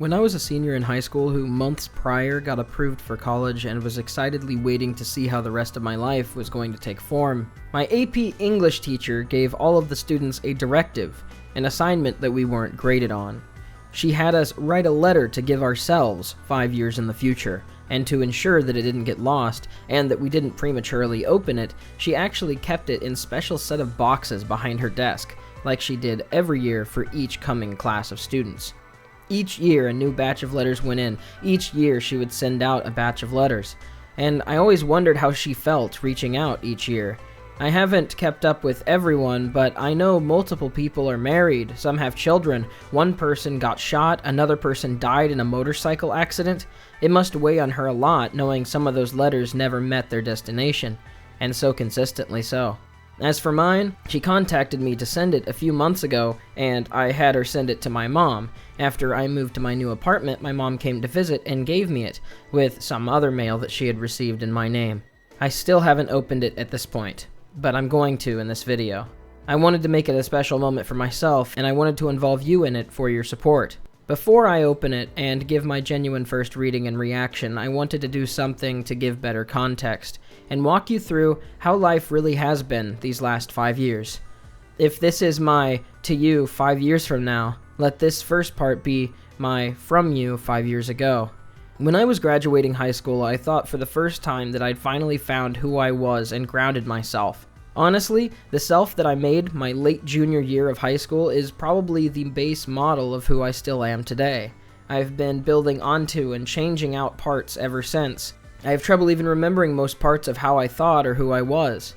When I was a senior in high school who months prior got approved for college and was excitedly waiting to see how the rest of my life was going to take form, my AP English teacher gave all of the students a directive, an assignment that we weren't graded on. She had us write a letter to give ourselves 5 years in the future, and to ensure that it didn't get lost and that we didn't prematurely open it, she actually kept it in special set of boxes behind her desk, like she did every year for each coming class of students. Each year a new batch of letters went in. Each year she would send out a batch of letters. And I always wondered how she felt reaching out each year. I haven't kept up with everyone, but I know multiple people are married, some have children, one person got shot, another person died in a motorcycle accident. It must weigh on her a lot knowing some of those letters never met their destination, and so consistently so. As for mine, she contacted me to send it a few months ago, and I had her send it to my mom. After I moved to my new apartment, my mom came to visit and gave me it, with some other mail that she had received in my name. I still haven't opened it at this point, but I'm going to in this video. I wanted to make it a special moment for myself, and I wanted to involve you in it for your support. Before I open it and give my genuine first reading and reaction, I wanted to do something to give better context, and walk you through how life really has been these last 5 years. If this is my to you 5 years from now, let this first part be my from you 5 years ago. When I was graduating high school, I thought for the first time that I'd finally found who I was and grounded myself. Honestly, the self that I made my late junior year of high school is probably the base model of who I still am today. I've been building onto and changing out parts ever since. I have trouble even remembering most parts of how I thought or who I was.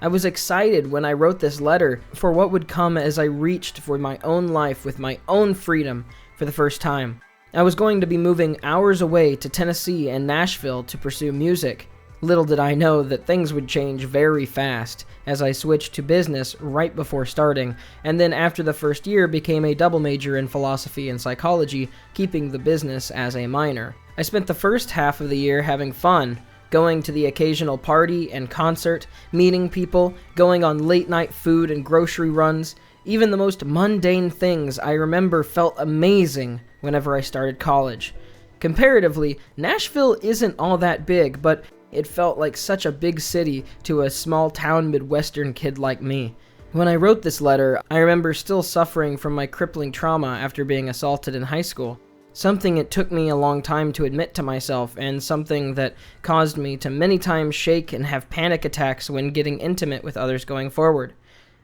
I was excited when I wrote this letter for what would come as I reached for my own life with my own freedom for the first time. I was going to be moving hours away to Tennessee and Nashville to pursue music. Little did I know that things would change very fast as I switched to business right before starting, and then after the first year became a double major in philosophy and psychology, keeping the business as a minor. I spent the first half of the year having fun, going to the occasional party and concert, meeting people, going on late-night food and grocery runs. Even the most mundane things I remember felt amazing whenever I started college. Comparatively, Nashville isn't all that big, but it felt like such a big city to a small-town Midwestern kid like me. When I wrote this letter, I remember still suffering from my crippling trauma after being assaulted in high school. Something it took me a long time to admit to myself, and something that caused me to many times shake and have panic attacks when getting intimate with others going forward.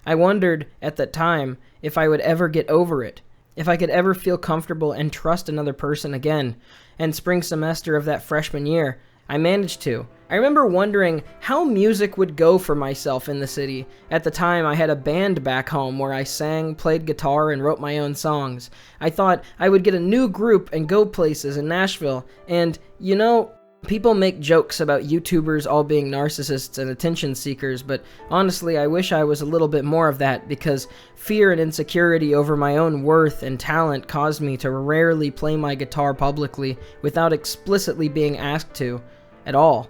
I wondered, at that time, if I would ever get over it, if I could ever feel comfortable and trust another person again. And spring semester of that freshman year, I managed to. I remember wondering how music would go for myself in the city. At the time, I had a band back home where I sang, played guitar, and wrote my own songs. I thought I would get a new group and go places in Nashville. And, you know, people make jokes about YouTubers all being narcissists and attention seekers, but honestly, I wish I was a little bit more of that, because fear and insecurity over my own worth and talent caused me to rarely play my guitar publicly without explicitly being asked to at all.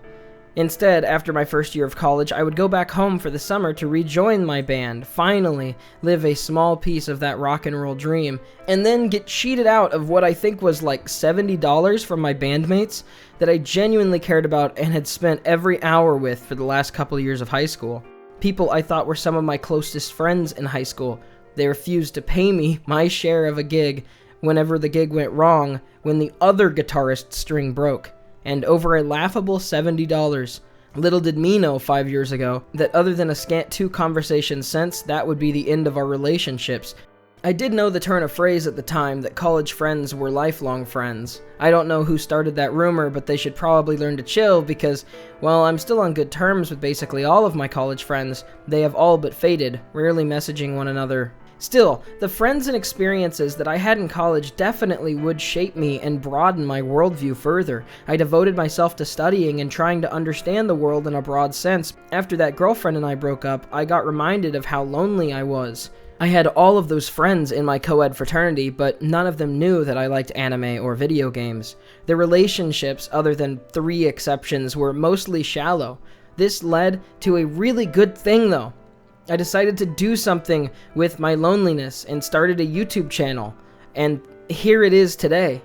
Instead, after my first year of college, I would go back home for the summer to rejoin my band, finally live a small piece of that rock and roll dream, and then get cheated out of what I think was like $70 from my bandmates that I genuinely cared about and had spent every hour with for the last couple of years of high school. People I thought were some of my closest friends in high school. They refused to pay me my share of a gig whenever the gig went wrong when the other guitarist's string broke. And over a laughable $70. Little did me know 5 years ago that other than a scant 2 conversations since, that would be the end of our relationships. I did know the turn of phrase at the time that college friends were lifelong friends. I don't know who started that rumor, but they should probably learn to chill because, while I'm still on good terms with basically all of my college friends, they have all but faded, rarely messaging one another. Still, the friends and experiences that I had in college definitely would shape me and broaden my worldview further. I devoted myself to studying and trying to understand the world in a broad sense. After that girlfriend and I broke up, I got reminded of how lonely I was. I had all of those friends in my co-ed fraternity, but none of them knew that I liked anime or video games. Their relationships, other than 3 exceptions, were mostly shallow. This led to a really good thing though. I decided to do something with my loneliness and started a YouTube channel, and here it is today.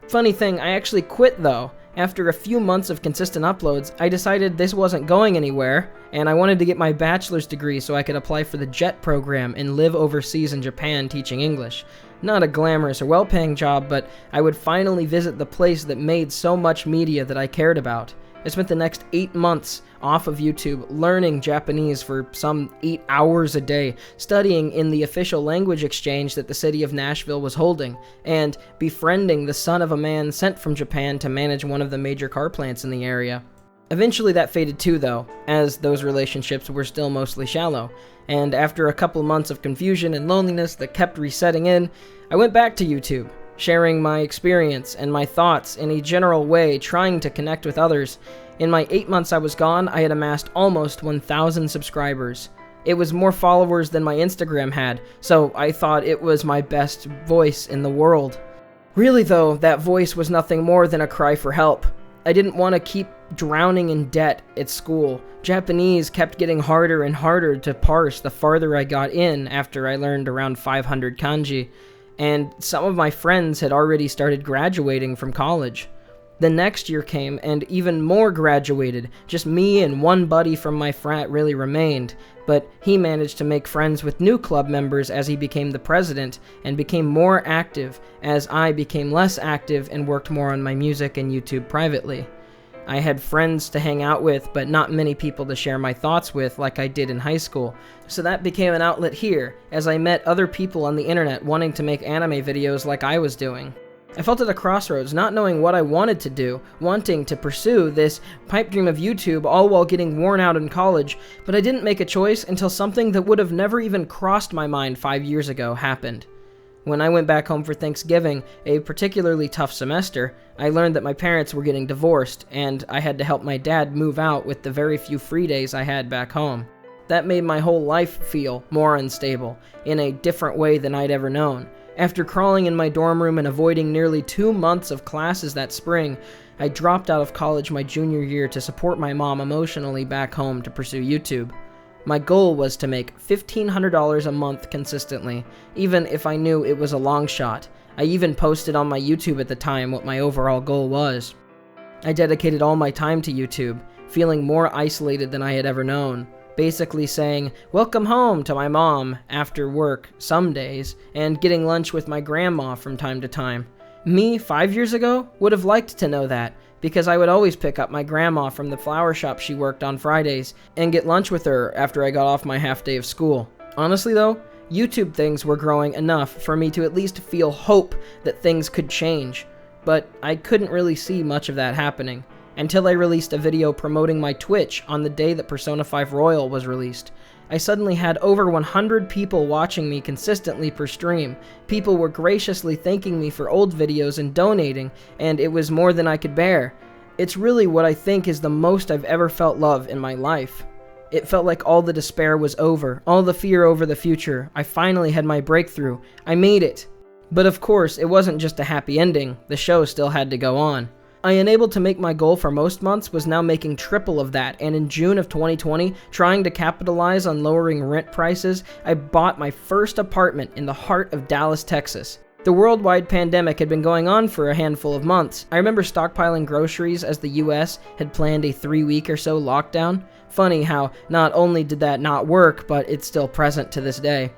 Funny thing, I actually quit though. After a few months of consistent uploads, I decided this wasn't going anywhere, and I wanted to get my bachelor's degree so I could apply for the JET program and live overseas in Japan teaching English. Not a glamorous or well-paying job, but I would finally visit the place that made so much media that I cared about. I spent the next 8 months off of YouTube learning Japanese for some 8 hours a day, studying in the official language exchange that the city of Nashville was holding, and befriending the son of a man sent from Japan to manage one of the major car plants in the area. Eventually that faded too though, as those relationships were still mostly shallow, and after a couple months of confusion and loneliness that kept resetting in, I went back to YouTube, sharing my experience and my thoughts in a general way, trying to connect with others. In my 8 months I was gone, I had amassed almost 1,000 subscribers. It was more followers than my Instagram had, so I thought it was my best voice in the world. Really though, that voice was nothing more than a cry for help. I didn't want to keep drowning in debt at school. Japanese kept getting harder and harder to parse the farther I got in after I learned around 500 kanji, and some of my friends had already started graduating from college. The next year came, and even more graduated. Just me and one buddy from my frat really remained, but he managed to make friends with new club members as he became the president, and became more active as I became less active and worked more on my music and YouTube privately. I had friends to hang out with, but not many people to share my thoughts with like I did in high school. So that became an outlet here, as I met other people on the internet wanting to make anime videos like I was doing. I felt at a crossroads, not knowing what I wanted to do, wanting to pursue this pipe dream of YouTube, all while getting worn out in college, but I didn't make a choice until something that would have never even crossed my mind 5 years ago happened. When I went back home for Thanksgiving, a particularly tough semester, I learned that my parents were getting divorced, and I had to help my dad move out with the very few free days I had back home. That made my whole life feel more unstable, in a different way than I'd ever known. After crawling in my dorm room and avoiding nearly 2 months of classes that spring, I dropped out of college my junior year to support my mom emotionally back home to pursue YouTube. My goal was to make $1,500 a month consistently, even if I knew it was a long shot. I even posted on my YouTube at the time what my overall goal was. I dedicated all my time to YouTube, feeling more isolated than I had ever known. Basically saying, "Welcome home" to my mom after work some days, and getting lunch with my grandma from time to time. Me, 5 years ago, would have liked to know that, because I would always pick up my grandma from the flower shop she worked on Fridays, and get lunch with her after I got off my half day of school. Honestly though, YouTube things were growing enough for me to at least feel hope that things could change, but I couldn't really see much of that happening. Until I released a video promoting my Twitch on the day that Persona 5 Royal was released. I suddenly had over 100 people watching me consistently per stream. People were graciously thanking me for old videos and donating, and it was more than I could bear. It's really what I think is the most I've ever felt love in my life. It felt like all the despair was over, all the fear over the future. I finally had my breakthrough. I made it. But of course, it wasn't just a happy ending. The show still had to go on. I, unable to make my goal for most months, was now making triple of that, and in June of 2020, trying to capitalize on lowering rent prices, I bought my first apartment in the heart of Dallas, Texas. The worldwide pandemic had been going on for a handful of months. I remember stockpiling groceries as the US had planned a 3-week or so lockdown. Funny how not only did that not work, but it's still present to this day.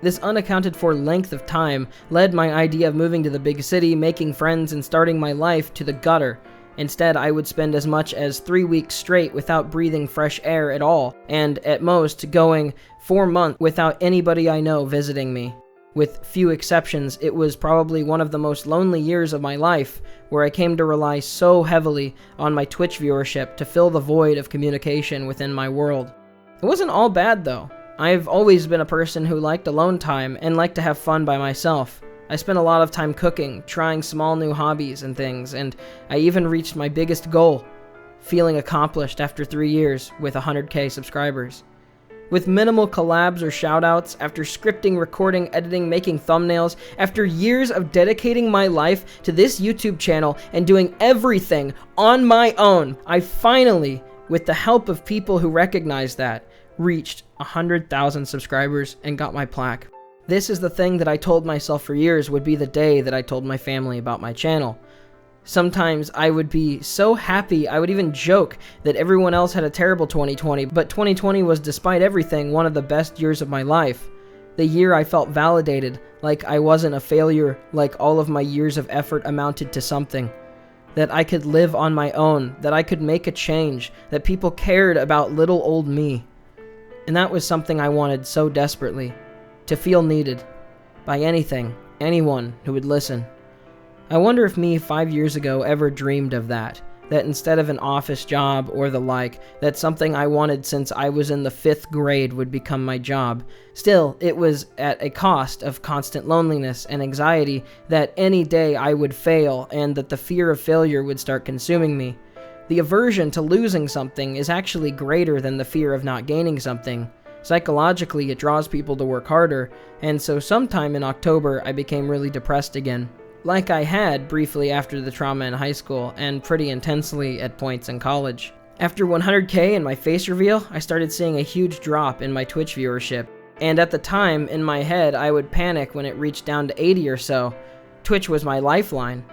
This unaccounted for length of time led my idea of moving to the big city, making friends, and starting my life to the gutter. Instead, I would spend as much as 3 weeks straight without breathing fresh air at all, and at most going 4 months without anybody I know visiting me. With few exceptions, it was probably one of the most lonely years of my life, where I came to rely so heavily on my Twitch viewership to fill the void of communication within my world. It wasn't all bad though. I've always been a person who liked alone time and liked to have fun by myself. I spent a lot of time cooking, trying small new hobbies and things, and I even reached my biggest goal, feeling accomplished after 3 years with 100k subscribers. With minimal collabs or shoutouts, after scripting, recording, editing, making thumbnails, after years of dedicating my life to this YouTube channel and doing everything on my own, I finally, with the help of people who recognize that, reached 100,000 subscribers and got my plaque. This is the thing that I told myself for years would be the day that I told my family about my channel. Sometimes I would be so happy, I would even joke that everyone else had a terrible 2020, but 2020 was, despite everything, one of the best years of my life. The year I felt validated, like I wasn't a failure, like all of my years of effort amounted to something. That I could live on my own, that I could make a change, that people cared about little old me. And that was something I wanted so desperately, to feel needed by anything, anyone who would listen. I wonder if me 5 years ago ever dreamed of that instead of an office job or the like, that something I wanted since I was in the 5th grade would become my job. Still, it was at a cost of constant loneliness and anxiety, that any day I would fail and that the fear of failure would start consuming me. The aversion to losing something is actually greater than the fear of not gaining something. Psychologically, it draws people to work harder, and so sometime in October I became really depressed again. Like I had briefly after the trauma in high school, and pretty intensely at points in college. After 100K and my face reveal, I started seeing a huge drop in my Twitch viewership, and at the time, in my head, I would panic when it reached down to 80 or so. Twitch was my lifeline.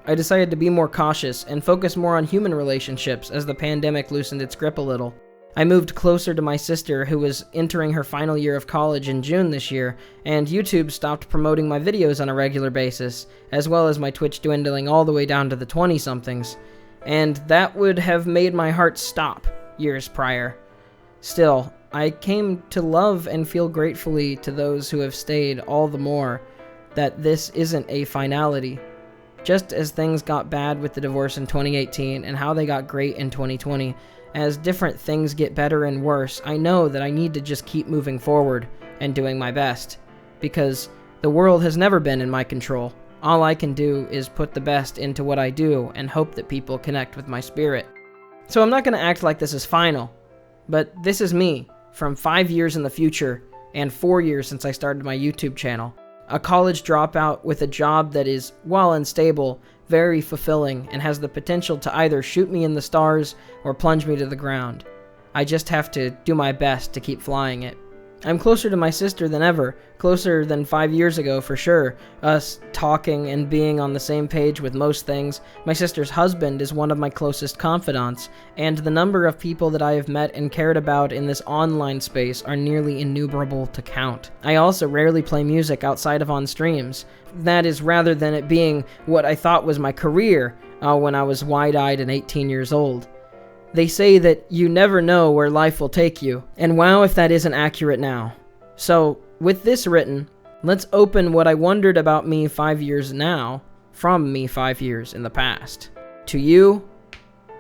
I decided to be more cautious and focus more on human relationships as the pandemic loosened its grip a little. I moved closer to my sister, who was entering her final year of college in June this year, and YouTube stopped promoting my videos on a regular basis, as well as my Twitch dwindling all the way down to the 20-somethings. And that would have made my heart stop years prior. Still, I came to love and feel gratefully to those who have stayed all the more that this isn't a finality. Just as things got bad with the divorce in 2018 and how they got great in 2020, as different things get better and worse, I know that I need to just keep moving forward and doing my best, because the world has never been in my control. All I can do is put the best into what I do and hope that people connect with my spirit. So I'm not going to act like this is final, but this is me from 5 years in the future and 4 years since I started my YouTube channel. A college dropout with a job that is, while unstable, very fulfilling and has the potential to either shoot me in the stars or plunge me to the ground. I just have to do my best to keep flying it. I'm closer to my sister than ever, closer than 5 years ago for sure, us talking and being on the same page with most things. My sister's husband is one of my closest confidants, and the number of people that I have met and cared about in this online space are nearly innumerable to count. I also rarely play music outside of on streams. That is, rather than it being what I thought was my career when I was wide-eyed and 18 years old. They say that you never know where life will take you, and wow if that isn't accurate now. So, with this written, let's open what I wondered about me 5 years now, from me 5 years in the past, to you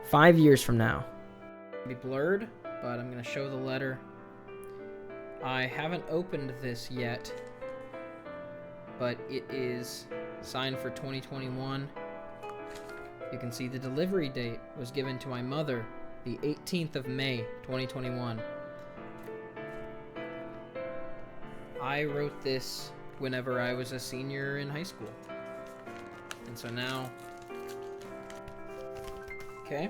5 years from now. It'll be blurred, but I'm going to show the letter. I haven't opened this yet, but it is signed for 2021. You can see the delivery date was given to my mother, the 18th of May, 2021. I wrote this whenever I was a senior in high school. And so now, okay,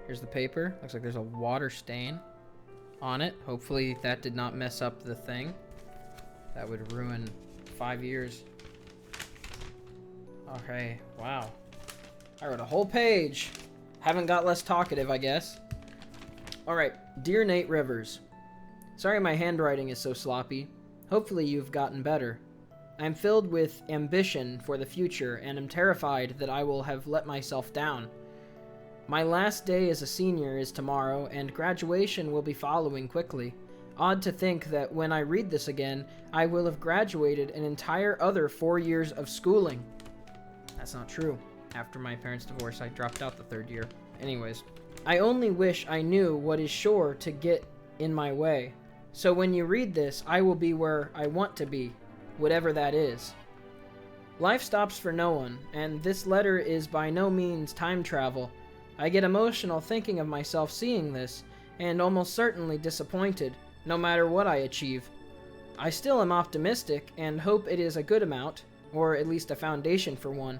here's the paper. Looks like there's a water stain on it. Hopefully that did not mess up the thing. That would ruin 5 years. Okay, wow. I wrote a whole page. Haven't got less talkative, I guess. Alright, Dear Nate Rivers. Sorry my handwriting is so sloppy. Hopefully you've gotten better. I'm filled with ambition for the future and am terrified that I will have let myself down. My last day as a senior is tomorrow, and graduation will be following quickly. Odd to think that when I read this again, I will have graduated an entire other 4 years of schooling. That's not true. After my parents' divorce, I dropped out the 3rd year. Anyways, I only wish I knew what is sure to get in my way. So when you read this, I will be where I want to be, whatever that is. Life stops for no one, and this letter is by no means time travel. I get emotional thinking of myself seeing this, and almost certainly disappointed, no matter what I achieve. I still am optimistic, and hope it is a good amount, or at least a foundation for one.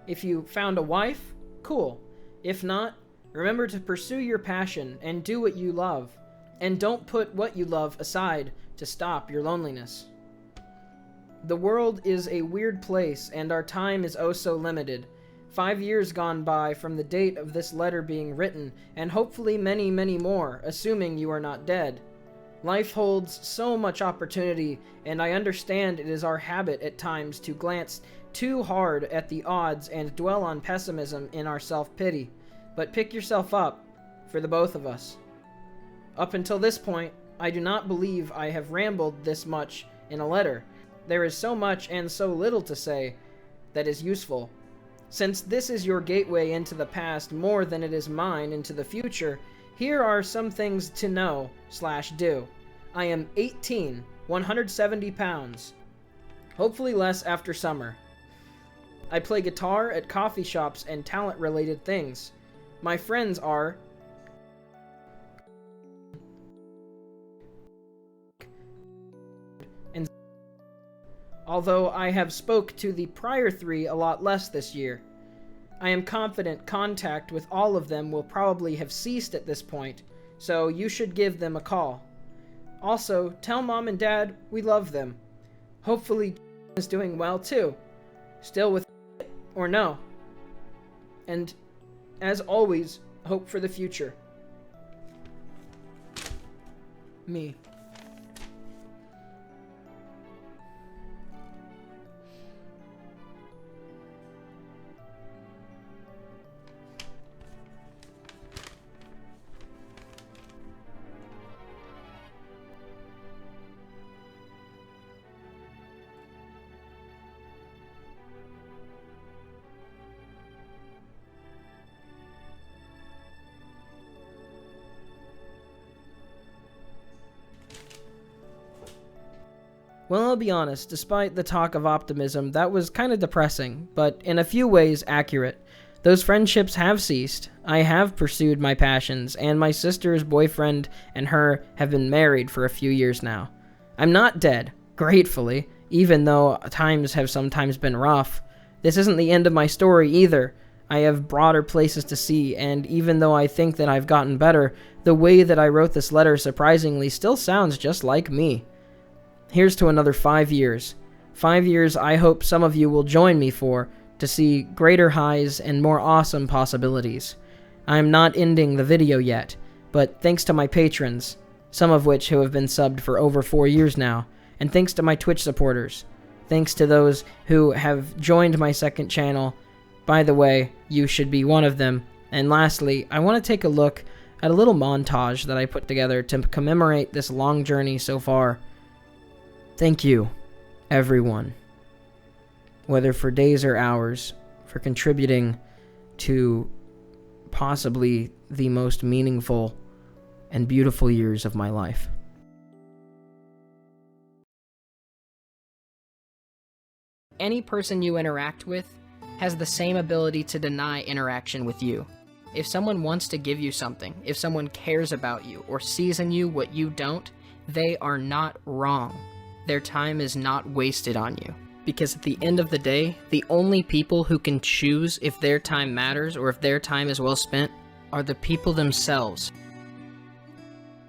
If you found a wife, cool. If not, remember to pursue your passion and do what you love. And don't put what you love aside to stop your loneliness. The world is a weird place and our time is oh so limited. 5 years gone by from the date of this letter being written, and hopefully many, many more, assuming you are not dead. Life holds so much opportunity, and I understand it is our habit at times to glance too hard at the odds and dwell on pessimism in our self-pity. But pick yourself up, for the both of us. Up until this point, I do not believe I have rambled this much in a letter. There is so much and so little to say that is useful. Since this is your gateway into the past more than it is mine into the future, here are some things to know/do. I am 18, 170 pounds. Hopefully less after summer. I play guitar at coffee shops and talent-related things. My friends are and although I have spoke to the prior 3 a lot less this year. I am confident contact with all of them will probably have ceased at this point, so you should give them a call. Also, tell Mom and Dad we love them. Hopefully is doing well too. Still with or no. And, as always, hope for the future. Me. Well, I'll be honest, despite the talk of optimism, that was kind of depressing, but in a few ways accurate. Those friendships have ceased. I have pursued my passions, and my sister's boyfriend and her have been married for a few years now. I'm not dead, gratefully, even though times have sometimes been rough. This isn't the end of my story either. I have broader places to see, and even though I think that I've gotten better, the way that I wrote this letter surprisingly still sounds just like me. Here's to another 5 years. 5 years I hope some of you will join me for, to see greater highs and more awesome possibilities. I am not ending the video yet, but thanks to my patrons, some of which who have been subbed for over 4 years now, and thanks to my Twitch supporters, thanks to those who have joined my second channel. By the way, you should be one of them. And lastly, I want to take a look at a little montage that I put together to commemorate this long journey so far. Thank you, everyone, whether for days or hours, for contributing to possibly the most meaningful and beautiful years of my life. Any person you interact with has the same ability to deny interaction with you. If someone wants to give you something, if someone cares about you or sees in you what you don't, they are not wrong. Their time is not wasted on you. Because at the end of the day, the only people who can choose if their time matters or if their time is well spent are the people themselves.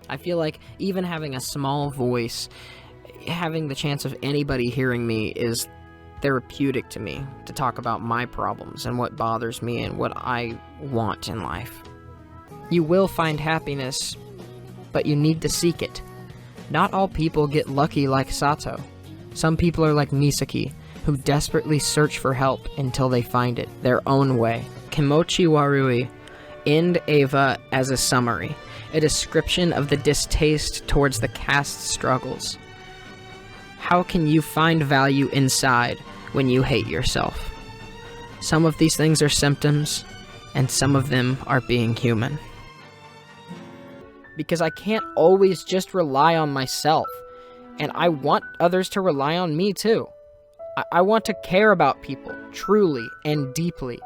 I feel like even having a small voice, having the chance of anybody hearing me is therapeutic to me, to talk about my problems and what bothers me and what I want in life. You will find happiness, but you need to seek it. Not all people get lucky like Sato. Some people are like Misaki, who desperately search for help until they find it, their own way. Kimochi Warui. End Ava as a summary, a description of the distaste towards the caste struggles. How can you find value inside when you hate yourself? Some of these things are symptoms, and some of them are being human. Because I can't always just rely on myself, and I want others to rely on me too. I want to care about people, truly and deeply,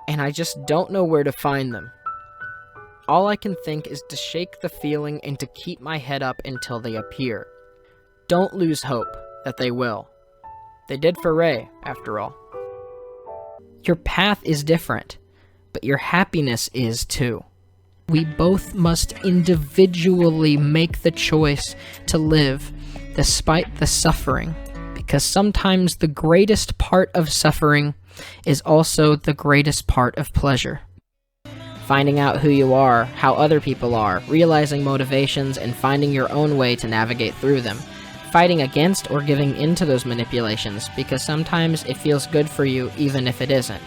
and I just don't know where to find them. All I can think is to shake the feeling and to keep my head up until they appear. Don't lose hope that they will. They did for Ray, after all. Your path is different, but your happiness is too. We both must individually make the choice to live despite the suffering, because sometimes the greatest part of suffering is also the greatest part of pleasure. Finding out who you are, how other people are, realizing motivations, and finding your own way to navigate through them. Fighting against or giving into those manipulations, because sometimes it feels good for you even if it isn't.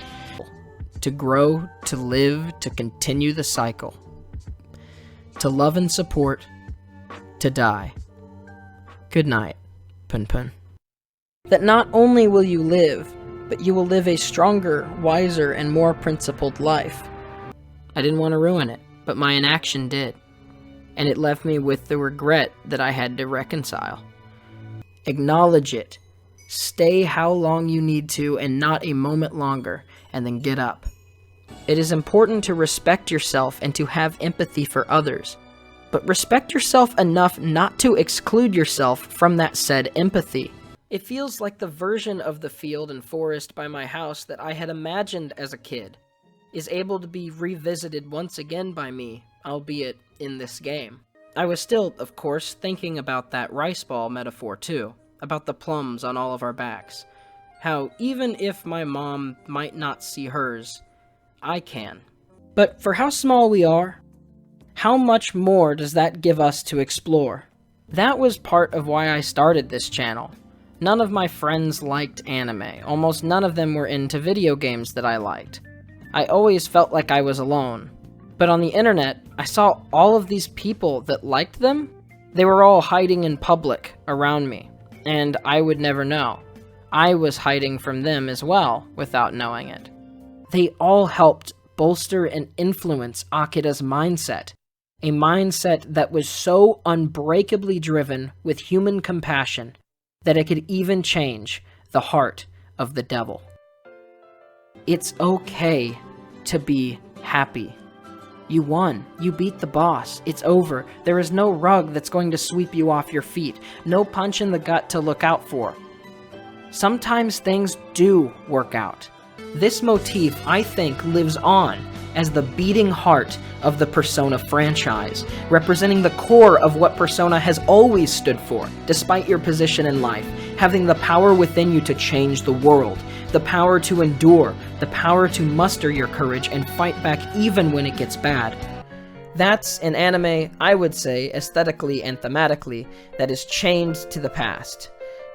To grow, to live, to continue the cycle. To love and support, to die. Good night, Pun Pun. That not only will you live, but you will live a stronger, wiser, and more principled life. I didn't want to ruin it, but my inaction did. And it left me with the regret that I had to reconcile. Acknowledge it. Stay how long you need to and not a moment longer, and then get up. It is important to respect yourself and to have empathy for others. But respect yourself enough not to exclude yourself from that said empathy. It feels like the version of the field and forest by my house that I had imagined as a kid is able to be revisited once again by me, albeit in this game. I was still, of course, thinking about that rice ball metaphor too, about the plums on all of our backs. How even if my mom might not see hers, I can. But for how small we are, how much more does that give us to explore? That was part of why I started this channel. None of my friends liked anime. Almost none of them were into video games that I liked. I always felt like I was alone. But on the internet, I saw all of these people that liked them. They were all hiding in public around me, and I would never know. I was hiding from them as well, without knowing it. They all helped bolster and influence Akida's mindset, a mindset that was so unbreakably driven with human compassion that it could even change the heart of the devil. It's okay to be happy. You won. You beat the boss. It's over. There is no rug that's going to sweep you off your feet. No punch in the gut to look out for. Sometimes things do work out. This motif, I think, lives on as the beating heart of the Persona franchise, representing the core of what Persona has always stood for, despite your position in life, having the power within you to change the world, the power to endure, the power to muster your courage and fight back even when it gets bad. That's an anime, I would say, aesthetically and thematically, that is chained to the past.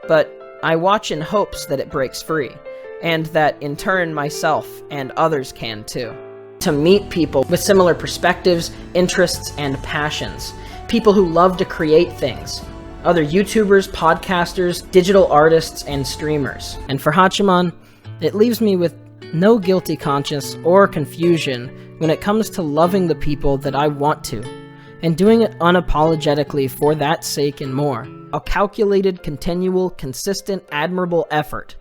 But I watch in hopes that it breaks free, and that in turn myself and others can too. To meet people with similar perspectives, interests, and passions. People who love to create things. Other YouTubers, podcasters, digital artists, and streamers. And for Hachiman, it leaves me with no guilty conscience or confusion when it comes to loving the people that I want to, and doing it unapologetically for that sake and more. A calculated, continual, consistent, admirable effort.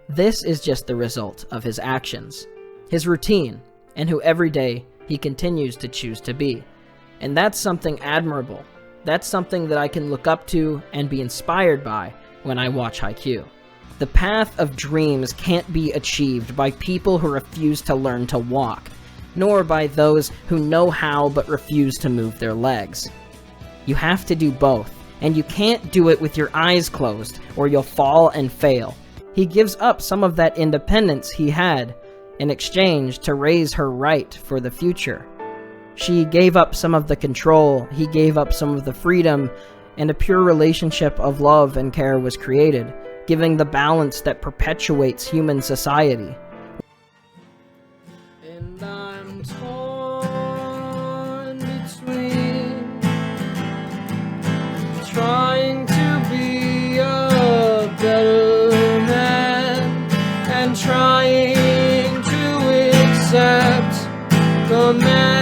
This is just the result of his actions, his routine, and who every day he continues to choose to be. And that's something admirable. That's something that I can look up to and be inspired by when I watch Haikyuu. The path of dreams can't be achieved by people who refuse to learn to walk, nor by those who know how but refuse to move their legs. You have to do both, and you can't do it with your eyes closed, or you'll fall and fail. He gives up some of that independence he had in exchange to raise her right for the future. She gave up some of the control, he gave up some of the freedom, and a pure relationship of love and care was created, giving the balance that perpetuates human society. And I'm torn between trying to be a better man and trying to accept the man